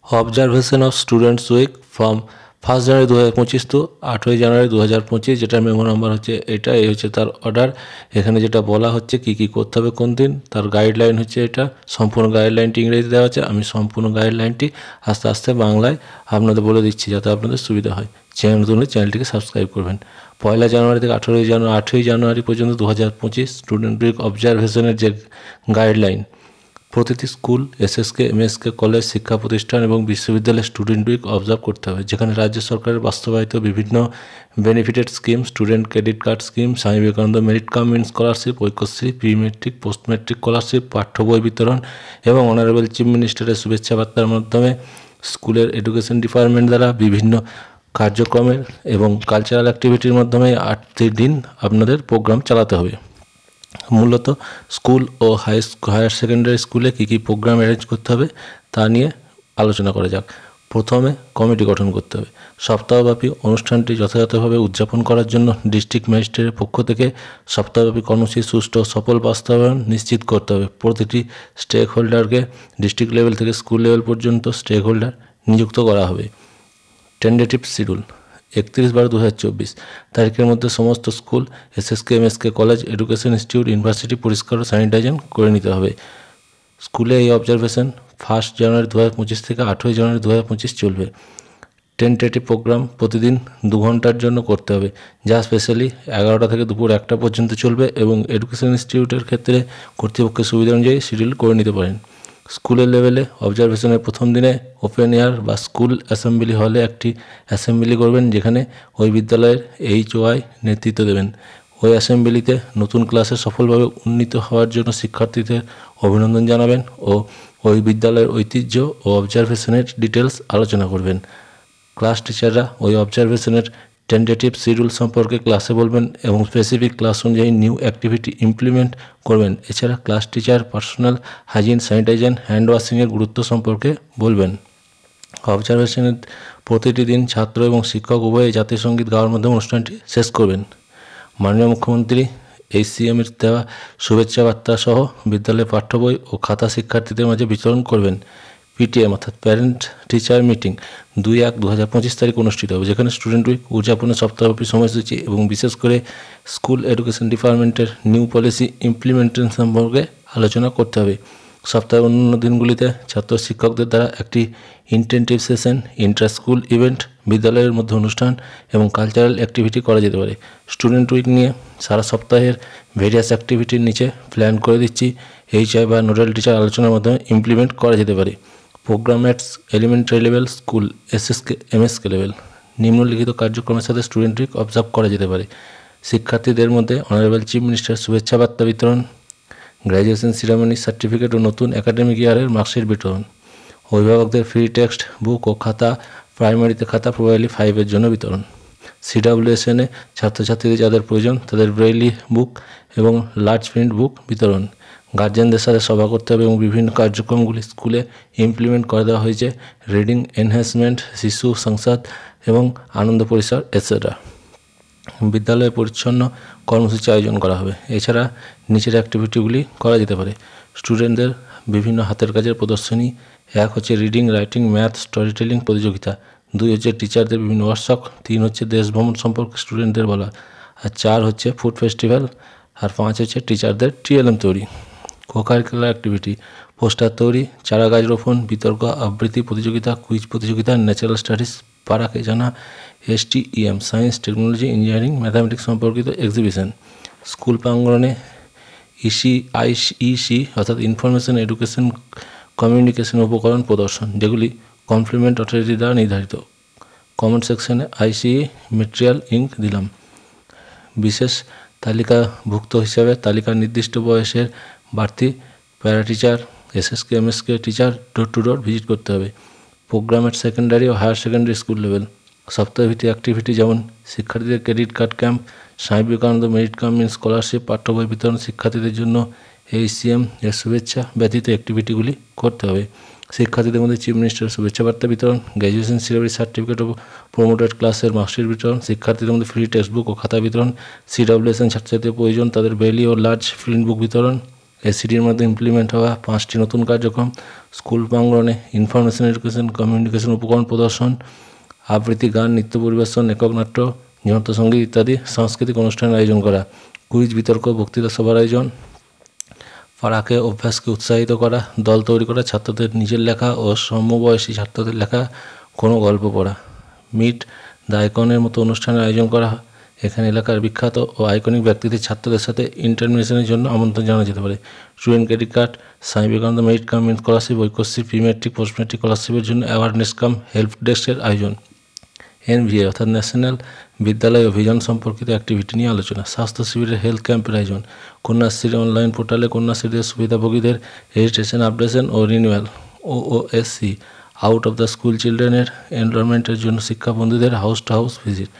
Observation of students week from 1 January 2025 to 8 January 2025, যেটার memo number হচ্ছে এটা। এই হচ্ছে তার অর্ডার। এখানে যেটা বলা হচ্ছে কী কী করতে হবে কোন দিন, তার গাইডলাইন হচ্ছে এটা। সম্পূর্ণ গাইডলাইনটি ইংরেজি দেওয়া আছে। আমি সম্পূর্ণ গাইডলাইনটি আস্তে আস্তে বাংলায় আপনাদের বলে দিচ্ছি যাতে আপনাদের সুবিধা হয়। চ্যানেল নতুন হলে চ্যানেলটিকে সাবস্ক্রাইব করবেন। 1 জানুয়ারি থেকে 8 জানুয়ারি পর্যন্ত 2025 স্টুডেন্ট উইক অবজারভেশনের যে গাইডলাইন, প্রতিটি স্কুল, এসএসকে, এমএসকে কলেজ, শিক্ষা প্রতিষ্ঠান এবং বিশ্ববিদ্যালয়ের স্টুডেন্ট উইক অবজার্ভ করতে হবে, যেখানে রাজ্য সরকারের বাস্তবায়িত বিভিন্ন benefited scheme, student credit card scheme, Swami Vivekananda merit cum in scholarship, Aikyashree, pre matric, post matric scholarship, পাঠ্য বই বিতরণ এবং অনারেবল চিফ মিনিস্টারের শুভেচ্ছা বার্তার মাধ্যমে স্কুলের এডুকেশন ডিপার্টমেন্ট দ্বারা বিভিন্ন কার্যক্রমের এবং কালচারাল অ্যাক্টিভিটির মাধ্যমে 8টি দিন আপনাদের প্রোগ্রাম চালাতে হবে। মূলত স্কুল ও হায়ার সেকেন্ডারি স্কুলে কী কী প্রোগ্রাম অ্যারেঞ্জ করতে হবে তা নিয়ে আলোচনা করা যাক। প্রথমে কমিটি গঠন করতে হবে। সপ্তাহব্যাপী অনুষ্ঠানটি যথাযথভাবে উদযাপন করার জন্য ডিস্ট্রিক্ট ম্যাজিস্ট্রেটের পক্ষ থেকে সপ্তাহব্যাপী কর্মসূচি সুষ্ঠু সফল বাস্তবায়ন নিশ্চিত করতে হবে। প্রতিটি স্টেক হোল্ডারকে ডিস্ট্রিক্ট লেভেল থেকে স্কুল লেভেল পর্যন্ত স্টেক হোল্ডার নিযুক্ত করা হবে। টেন্টেটিভ শিডিউল 31/12/2024 তারিখের মধ্যে সমস্ত school, SSK, MSK college, education institute, university পরিষ্কার ও স্যানিটাইজেশন করে নিতে হবে। স্কুলে এই অবজারভেশন 1 জানুয়ারি 2025 থেকে 8 জানুয়ারি 2025 চলবে। টেন্টেটিভ প্রোগ্রাম প্রতিদিন 2 ঘন্টার জন্য করতে হবে, যা স্পেশালি 11টা থেকে দুপুর 1টা পর্যন্ত চলবে এবং এডুকেশন ইনস্টিটিউটের ক্ষেত্রে কর্তৃপক্ষের সুবিধা অনুযায়ী শিডিউল করে নিতে পারেন। স্কুলের লেভেলে অবজারভেশনের প্রথম দিনে ওপেন এয়ার বা স্কুল অ্যাসেম্বলি হলে একটি অ্যাসেম্বলি করবেন, যেখানে ওই বিদ্যালয়ের HOI নেতৃত্ব দেবেন। ওই অ্যাসেম্বলিতে নতুন ক্লাসে সফলভাবে উন্নীত হওয়ার জন্য শিক্ষার্থীদের অভিনন্দন জানাবেন ও ওই বিদ্যালয়ের ঐতিহ্য ও অবজারভেশনের ডিটেলস আলোচনা করবেন। ক্লাস টিচাররা ওই অবজারভেশনের টেন্টেটিভ শিডিউল সম্পর্কে ক্লাসে বলবেন এবং স্পেসিফিক ক্লাস অনুযায়ী নিউ অ্যাক্টিভিটি ইমপ্লিমেন্ট করবেন। এছাড়া class teacher personal hygiene, sanitization, hand ওয়াশিংয়ের গুরুত্ব সম্পর্কে বলবেন। অবজারভেশনের প্রতিটি দিন ছাত্র এবং শিক্ষক উভয়ে জাতীয় সঙ্গীত গাওয়ার মাধ্যমে অনুষ্ঠানটি শেষ করবেন। মাননীয় মুখ্যমন্ত্রী HCMের দেওয়া শুভেচ্ছা বার্তা সহ বিদ্যালয়ের পাঠ্য বই ও খাতা শিক্ষার্থীদের মাঝে বিতরণ করবেন। PTM অর্থাৎ প্যারেন্ট টিচার মিটিং 2/1/2025 তারিখ অনুষ্ঠিত হবে, যেখানে স্টুডেন্ট উইক উদযাপনের সপ্তাহব্যাপী সময়সূচি এবং বিশেষ করে স্কুল এডুকেশন ডিপার্টমেন্টের নিউ পলিসি ইমপ্লিমেন্টেশন সম্পর্কে আলোচনা করতে হবে। সপ্তাহের অন্যান্য দিনগুলিতে ছাত্র শিক্ষকদের দ্বারা একটি ইন্টেন্টিভ সেশন, ইন্টার স্কুল ইভেন্ট, বিদ্যালয়ের মধ্যে অনুষ্ঠান এবং কালচারাল অ্যাক্টিভিটি করা যেতে পারে। স্টুডেন্ট উইক নিয়ে সারা সপ্তাহের ভেরিয়াস অ্যাক্টিভিটির নিচে প্ল্যান করে দিচ্ছি, HI বা নোডাল টিচার আলোচনার মাধ্যমে ইমপ্লিমেন্ট করা যেতে পারে। Programme at elementary level, school, SSK, MSK level নিম্নলিখিত কার্যক্রমের সাথে স্টুডেন্ট উইক অবজার্ভ করা যেতে পারে। শিক্ষার্থীদের মধ্যে অনারেবল চিফ মিনিস্টার শুভেচ্ছা বার্তা বিতরণ, গ্র্যাজুয়েশন সিরামনি, সার্টিফিকেট ও নতুন একাডেমিক ইয়ারের মার্কশিট বিতরণ, অভিভাবকদের ফ্রি টেক্সট বুক ও খাতা, প্রাইমারিতে খাতা প্রবাইলি 5-এর জন্য বিতরণ। CWSN ছাত্রছাত্রীদের যাদের প্রয়োজন তাদের ব্রেইলি বুক এবং লার্জ প্রিন্ট বুক বিতরণ। গার্জেনদের সাথে সভা করতে হবে এবং বিভিন্ন কার্যক্রমগুলি স্কুলে ইমপ্লিমেন্ট করে দেওয়া হয়েছে, রিডিং এনহ্যান্সমেন্ট, শিশু সংসদ এবং আনন্দ পরিসর এটসেট্রা। বিদ্যালয়ে পরিচ্ছন্ন কর্মসূচি আয়োজন করা হবে। এছাড়া নিচের অ্যাক্টিভিটিগুলি করা যেতে পারে। স্টুডেন্টদের বিভিন্ন হাতের কাজের প্রদর্শনী, 1 হচ্ছে reading, writing, math, story telling প্রতিযোগিতা, 2 হচ্ছে টিচারদের বিভিন্ন ওয়ার্কশপ, 3 হচ্ছে দেশ ভ্রমণ সম্পর্কে স্টুডেন্টদের বলা, আর 4 হচ্ছে ফুড ফেস্টিভ্যাল, আর 5 হচ্ছে টিচারদের TLM তৈরি। কোকারিকুলার অ্যাক্টিভিটি, পোস্টার তৈরি, চারা গাছ রোপণ, বিতর্ক, আবৃত্তি প্রতিযোগিতা, কুইজ প্রতিযোগিতা, ন্যাচারাল স্টাডিজ, পাড়াকে জানা, STEM science, technology, engineering, mathematics সম্পর্কিত এক্সিবিশন। স্কুল প্রাঙ্গণে IEC অর্থাৎ ইনফরমেশন এডুকেশন কমিউনিকেশন উপকরণ প্রদর্শন, যেগুলি কমপ্লিমেন্ট অথরিটি দ্বারা নির্ধারিত। কমেন্ট সেকশনে ICE মেটেরিয়াল ইঙ্ক দিলাম। বিশেষ তালিকাভুক্ত হিসাবে তালিকার নির্দিষ্ট বয়সের বাড়তি para teacher, SSK, MSK teacher door to door visit করতে হবে। প্রোগ্রামের সেকেন্ডারি ও হায়ার সেকেন্ডারি স্কুল লেভেল সপ্তাহভিত্তিক অ্যাক্টিভিটি যেমন শিক্ষার্থীদের credit card camp, Swami Vivekananda merit cum in scholarship, পাঠ্য বই বিতরণ, শিক্ষার্থীদের জন্য HCM এর শুভেচ্ছা ব্যতীত অ্যাক্টিভিটিগুলি করতে হবে। শিক্ষার্থীদের মধ্যে চিফ মিনিস্টারের শুভেচ্ছা বার্তা বিতরণ, গ্র্যাজুয়েশন সিলেবাস সার্টিফিকেট ও প্রমোটেড ক্লাসের মার্কশিট বিতরণ, শিক্ষার্থীদের মধ্যে ফ্রি টেক্সট বুক ও খাতা বিতরণ, CWSN ছাত্রছাত্রীদের প্রয়োজন তাদের ব্রেইলি ও লার্জ প্রিন্ট বুক বিতরণ। SCDর মধ্যে ইমপ্লিমেন্ট হওয়া 5টি নতুন কার্যক্রম, স্কুল প্রাঙ্গণে ইনফরমেশন এডুকেশন কমিউনিকেশন উপকরণ প্রদর্শন, আবৃত্তি, গান, নৃত্য পরিবেশন, একক নাট্য, যন্ত্রসঙ্গীত ইত্যাদি সাংস্কৃতিক অনুষ্ঠানের আয়োজন করা, কুইজ, বিতর্ক, বক্তৃতা সভার আয়োজন, পাড়াকে অভ্যাসকে উৎসাহিত করা, দল তৈরি করা, ছাত্রদের নিজের লেখা ও সমবয়সী ছাত্রদের লেখা কোনো গল্প পড়া, মিট দ্য আইকনের মতো অনুষ্ঠানের আয়োজন করা। এখানে এলাকার বিখ্যাত ও আইকনিক ব্যক্তিদের ছাত্রদের সাথে ইন্টারমিশনের জন্য আমন্ত্রণ জানানো যেতে পারে। Student credit card, Swami Vivekananda merit cum means scholarship, Aikyashree, pre matric, post matric স্কলারশিপের জন্য অ্যাওয়ারনেস কাম হেল্প ডেস্কের আয়োজন। এনভিএ অর্থাৎ ন্যাশনাল বিদ্যালয় অভিযান সম্পর্কিত অ্যাক্টিভিটি নিয়ে আলোচনা, স্বাস্থ্য শিবিরের হেলথ ক্যাম্পের আয়োজন, কন্যাশ্রী অনলাইন পোর্টালে কন্যাশ্রীদের সুবিধাভোগীদের রেজিস্ট্রেশন, আপডেশন ও renewal, OOSC out of the school চিলড্রেনের এনরোলমেন্টের জন্য শিক্ষা বন্ধুদের হাউস টু হাউস ভিজিট,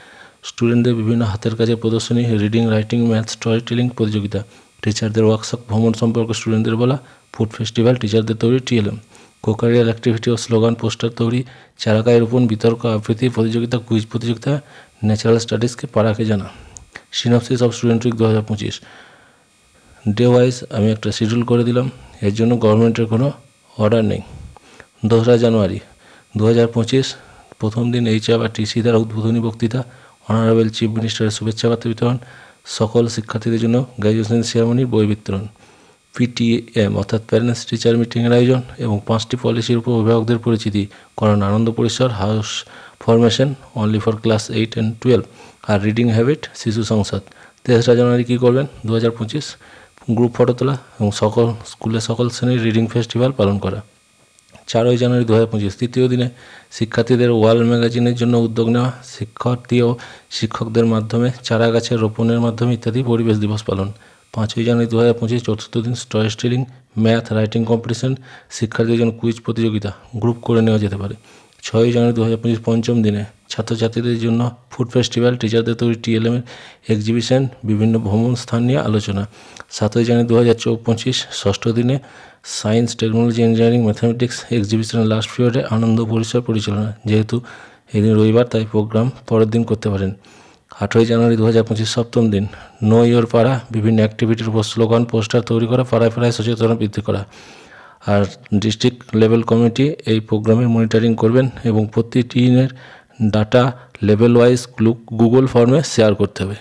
স্টুডেন্টদের বিভিন্ন হাতের কাজের প্রদর্শনী, reading, writing, math, story telling প্রতিযোগিতা, টিচারদের ওয়ার্কশপ, ভ্রমণ সম্পর্কে স্টুডেন্টদের বলা, ফুড ফেস্টিভ্যাল, টিচারদের তৈরি টিএলএম, কোকারিয়াল অ্যাক্টিভিটি ও স্লোগান পোস্টার তৈরি, চারাগাছ রোপণ, বিতর্ক, আবৃত্তি প্রতিযোগিতা, কুইজ প্রতিযোগিতা, ন্যাচারাল স্টাডিজকে পাড়াকে জানা। Synopsis of student week 2025 day wise আমি একটা শিডিউল করে দিলাম, এর জন্য গভর্নমেন্টের কোনো অর্ডার নেই। 2রা জানুয়ারি 2025 প্রথম দিন এইচআর বা টিসি দ্বারা উদ্বোধনী বক্তৃতা, অনারেবল চিফ মিনিস্টারের শুভেচ্ছা বার্তা বিতরণ, সকল শিক্ষার্থীদের জন্য গ্র্যাজুয়েশন সেরেমনির বই বিতরণ, পিটিএম অর্থাৎ প্যারেন্টস টিচার মিটিংয়ের আয়োজন এবং 5টি পলিসির উপর অভিভাবকদের পরিচিতি করান, আনন্দ পরিসর, house formation only for class 8 and 12, আর রিডিং হ্যাবিট, শিশু সংসদ। 3রা জানুয়ারি কী করবেন 2025 গ্রুপ ফটো তোলা এবং সকল স্কুলে সকল শ্রেণীর রিডিং ফেস্টিভ্যাল পালন করা। 4ই জানুয়ারি 2025 তৃতীয় দিনে শিক্ষার্থীদের ওয়াল ম্যাগাজিনের জন্য উদ্যোগ নেওয়া, শিক্ষার্থী ও শিক্ষকদের মাধ্যমে চারা গাছের রোপণের মাধ্যমে ইত্যাদি পরিবেশ দিবস পালন। 5ই জানুয়ারি 2025 চতুর্থ দিন story telling, math, writing competition, শিক্ষার্থীদের জন্য কুইজ প্রতিযোগিতা গ্রুপ করে নেওয়া যেতে পারে। 6ই জানুয়ারি 2025 পঞ্চম দিনে ছাত্রছাত্রীদের জন্য ফুড ফেস্টিভ্যাল, টিচারদের তৈরি টিএলএম এক্সিবিশন, বিভিন্ন ভ্রমণ স্থান নিয়ে আলোচনা। 7ই জানুয়ারি 2025 ষষ্ঠ দিনে সায়েন্স, টেকনোলজি, ইঞ্জিনিয়ারিং, ম্যাথামেটিক্স এক্সিবিশনের লাস্ট পিরিয়ডে আনন্দ পরিসর পরিচালনা, যেহেতু এদিন রবিবার তাই প্রোগ্রাম পরের দিন করতে পারেন। 8ই জানুয়ারি 2025 সপ্তম দিন নো ইয়োর পাড়া, বিভিন্ন অ্যাক্টিভিটির উপর স্লোগান পোস্টার তৈরি করা, পাড়ায় পাড়ায় সচেতনতা বৃদ্ধি করা। আর ডিস্ট্রিক্ট লেভেল কমিটি এই প্রোগ্রামের মনিটরিং করবেন এবং প্রতিটি দিনের ডাটা লেভেল ওয়াইজ গুগল ফর্মে শেয়ার করতে হবে।